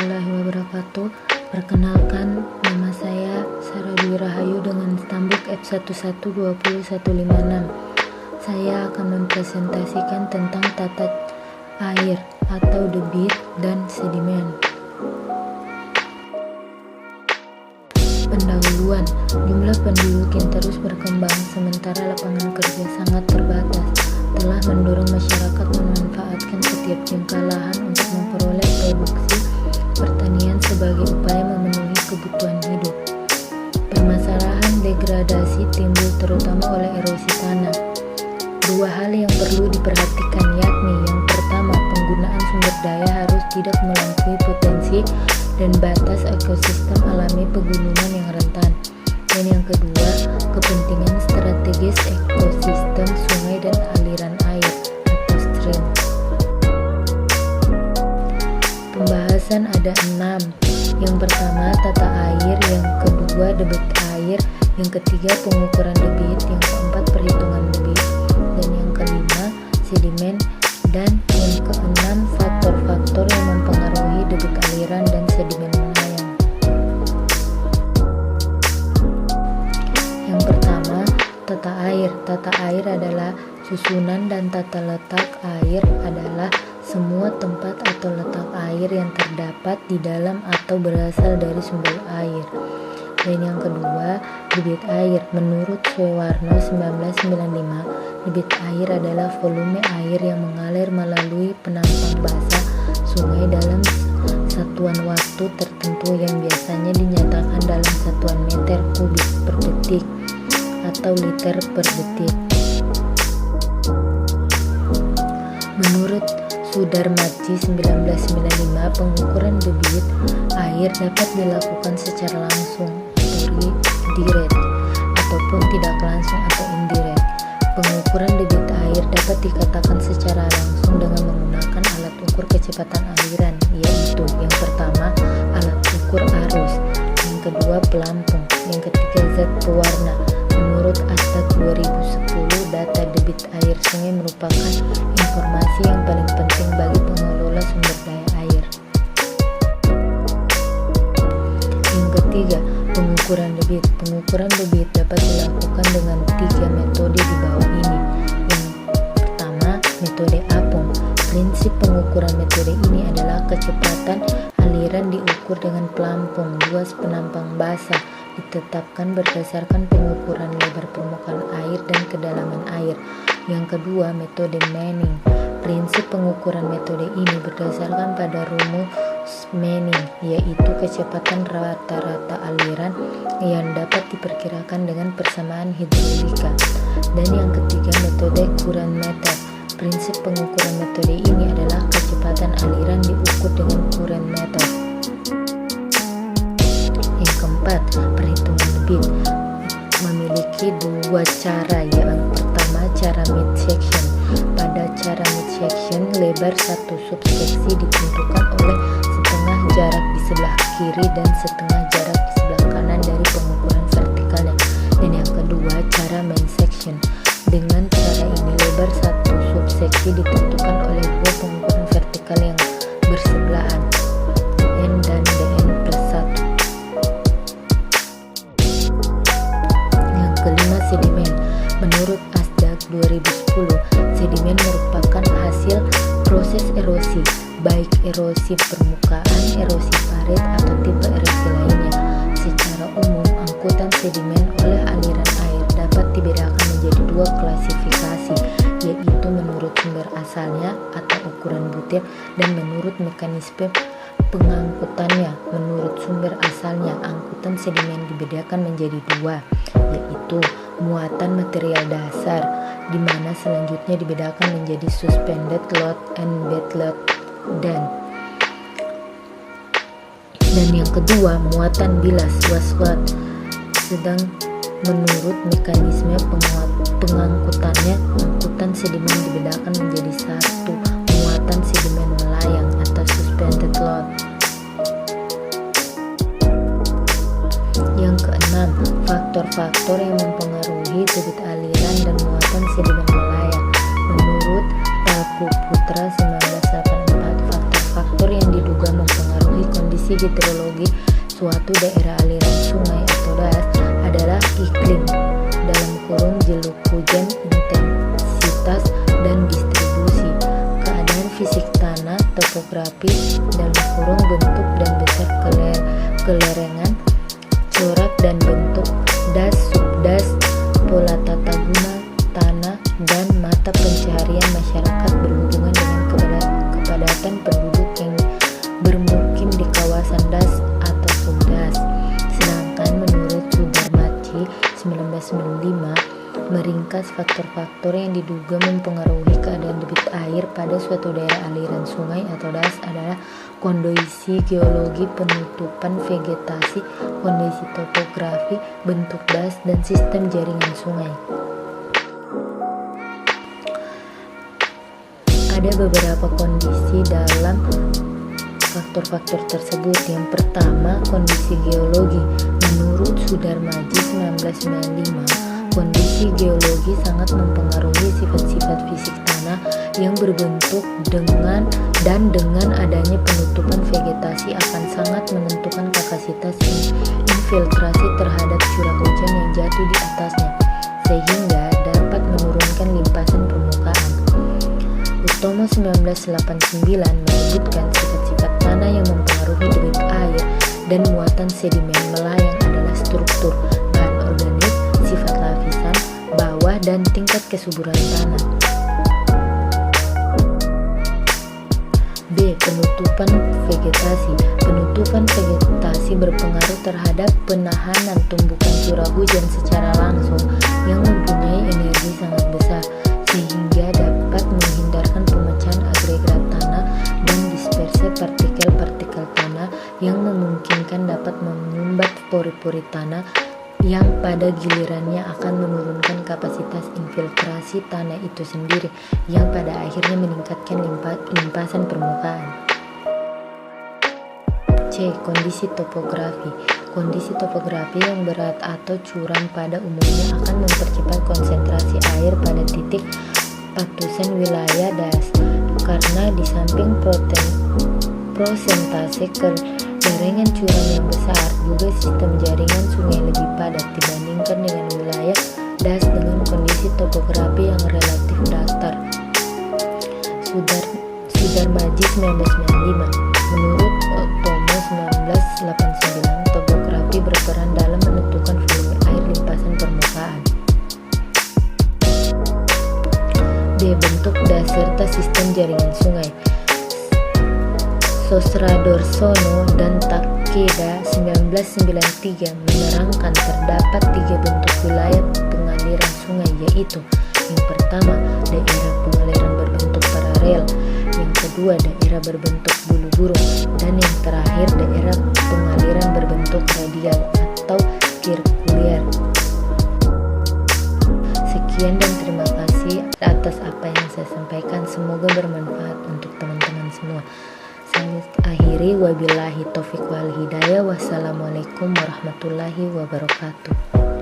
warahmatullahi wabarakatuh. Perkenalkan, nama saya Sarah Dwi Rahayu dengan stambuk F1120156. Saya akan mempresentasikan tentang tata air atau debit dan sedimen. Pendahuluan, jumlah penduduk yang terus berkembang sementara lapangan kerja sangat terbatas telah mendorong masyarakat memanfaatkan setiap jengkal lahan untuk memperoleh produksi pertanian sebagai upaya memenuhi kebutuhan hidup. Permasalahan degradasi timbul terutama oleh erosi tanah. Dua hal yang perlu diperhatikan yakni yang pertama, penggunaan sumber daya harus tidak melampaui potensi dan batas ekosistem alami pegunungan yang rentan. Dan yang kedua, kepentingan strategis ekosistem sungai dan aliran air atau stream. Pembahasan ada 6. Yang pertama, tata air. Yang kedua, debit air. Yang ketiga, pengukuran debit. Yang keempat, perhitungan debit. Dan yang kelima, sedimen. Dan yang keenam, faktor-faktor yang mempengaruhi debit aliran dan sedimen melayang. Yang pertama, tata air. Tata air adalah susunan dan tata letak air adalah semua tempat atau letak air yang terdapat di dalam atau berasal dari sumber air. Dan yang kedua, debit air. Menurut Suewarno 1995, debit air adalah volume air yang mengalir melalui penampang basah sungai dalam satuan waktu tertentu yang biasanya dinyatakan dalam satuan meter kubik per detik atau liter per detik. Menurut Sudarmaji 1995, pengukuran debit air dapat dilakukan secara langsung atau direct ataupun tidak langsung atau indirect. Pengukuran debit air dapat dikatakan secara langsung dengan menggunakan alat ukur kecepatan aliran, yaitu yang pertama alat ukur arus, yang kedua pelampung, yang ketiga zat pewarna. Menurut Asdak 2010, data debit air sungai merupakan informasi yang paling penting bagi pengelola sumber daya air. Yang ketiga, pengukuran debit. Pengukuran debit dapat dilakukan dengan 3 metode di bawah ini. Yang pertama, metode apung. Prinsip pengukuran metode ini adalah kecepatan aliran diukur dengan pelampung luas penampang basah ditetapkan berdasarkan pengukuran lebar permukaan air dan kedalaman air. Yang kedua, metode Manning. Prinsip pengukuran metode ini berdasarkan pada rumus Manning, yaitu kecepatan rata-rata aliran yang dapat diperkirakan dengan persamaan hidrolika. Dan yang ketiga, metode current meter. Prinsip pengukuran metode ini adalah kecepatan aliran diukur dengan current meter. Yang keempat, perhitungan debit. Memiliki dua cara. Yang pertama, cara mid-section. Pada cara mid-section, lebar satu subseksi ditentukan oleh setengah jarak di sebelah kiri dan setengah jarak di sebelah kanan dari pengukuran vertikalnya. Dan yang kedua, cara main section. Dengan cara ini, lebar satu subseksi ditentukan oleh dua pengukuran vertikal yang bersebelahan, N dan DN plus 1. Yang kelima, sedimen. Menurut Asdak 2010, sedimen merupakan hasil proses erosi, baik erosi permukaan, erosi parit, atau tipe erosi lainnya. Secara umum, angkutan sedimen oleh aliran air dapat dibedakan menjadi dua klasifikasi, yaitu menurut sumber asalnya atau ukuran butir dan menurut mekanisme pengangkutannya. Menurut sumber asalnya, angkutan sedimen dibedakan menjadi dua, yaitu muatan material dasar, di mana selanjutnya dibedakan menjadi suspended load and bed load, dan yang kedua, muatan bilas waswat. Sedang menurut mekanisme pengangkutannya, angkutan sedimen dibedakan menjadi satu, muatan sedimen melayang atau suspended load. Yang keenam, faktor-faktor yang mempengaruhi debit aliran dan muatan sedimen melayang. Menurut Praputra 1984, faktor-faktor yang diduga mempengaruhi kondisi kondisi hidrologi suatu daerah aliran sungai atau das adalah iklim jeluk hujan, intensitas, dan distribusi, keadaan fisik tanah, topografi, bentuk dan besar kelerengan, corak dan bentuk das, subdas, pola tata guna tanah, dan mata pencaharian masyarakat berhubungan dengan kepadatan penduduk yang bermukim di kawasan das atau subdas. Sedangkan menurut Sudarmaji 1995 meringkas faktor-faktor yang diduga mempengaruhi keadaan debit air pada suatu daerah aliran sungai atau das adalah kondisi geologi, penutupan vegetasi, kondisi topografi, bentuk das, dan sistem jaringan sungai. Ada beberapa kondisi dalam faktor-faktor tersebut. Yang pertama, kondisi geologi. Menurut Sudarmaji 1995, kondisi geologi sangat mempengaruhi sifat-sifat fisik tanah yang berbentuk dengan adanya penutupan vegetasi akan sangat menentukan kapasitas infiltrasi terhadap curah hujan yang jatuh di atasnya, sehingga dapat menurunkan limpasan permukaan. Utomo 1989 menyebutkan sifat-sifat tanah yang mempengaruhi debit air dan muatan sedimen melayang adalah struktur, bahan organik, sifat lapisan bawah, dan tingkat kesuburan tanah. B. Penutupan vegetasi. Penutupan vegetasi berpengaruh terhadap penahanan tumbukan curah hujan secara langsung yang mempunyai energi sangat besar, sehingga dapat menghindarkan pemecahan agregat tanah dan dispersi partikel-partikel tanah yang memungkinkan dapat mengumbat pori-pori tanah yang pada gilirannya akan menurunkan kapasitas infiltrasi tanah itu sendiri, yang pada akhirnya meningkatkan limpasan permukaan. C. Kondisi topografi. Kondisi topografi yang berat atau curam pada umumnya akan mempercepat konsentrasi air pada titik patusan wilayah das, karena di samping prosentase jaringan curam yang besar, juga sistem jaringan sungai lebih padat dibandingkan dengan wilayah das dengan kondisi topografi yang relatif datar. Sudarmaji 1995. Menurut Utomo 1989, topografi berperan dalam menentukan volume air limpasan permukaan. D. Bentuk das serta sistem jaringan sungai. Sosradorsono dan Takeda 1993 menerangkan terdapat 3 bentuk wilayah pengaliran sungai, yaitu yang pertama, daerah pengaliran berbentuk paralel, yang kedua, daerah berbentuk bulu burung, dan yang terakhir, daerah pengaliran berbentuk radial atau sirkuler. Sekian dan terima kasih atas apa yang saya sampaikan, semoga bermanfaat untuk teman-teman semua. Saya akhiri, wabillahi taufiq wal hidayah. Wassalamualaikum warahmatullahi wabarakatuh.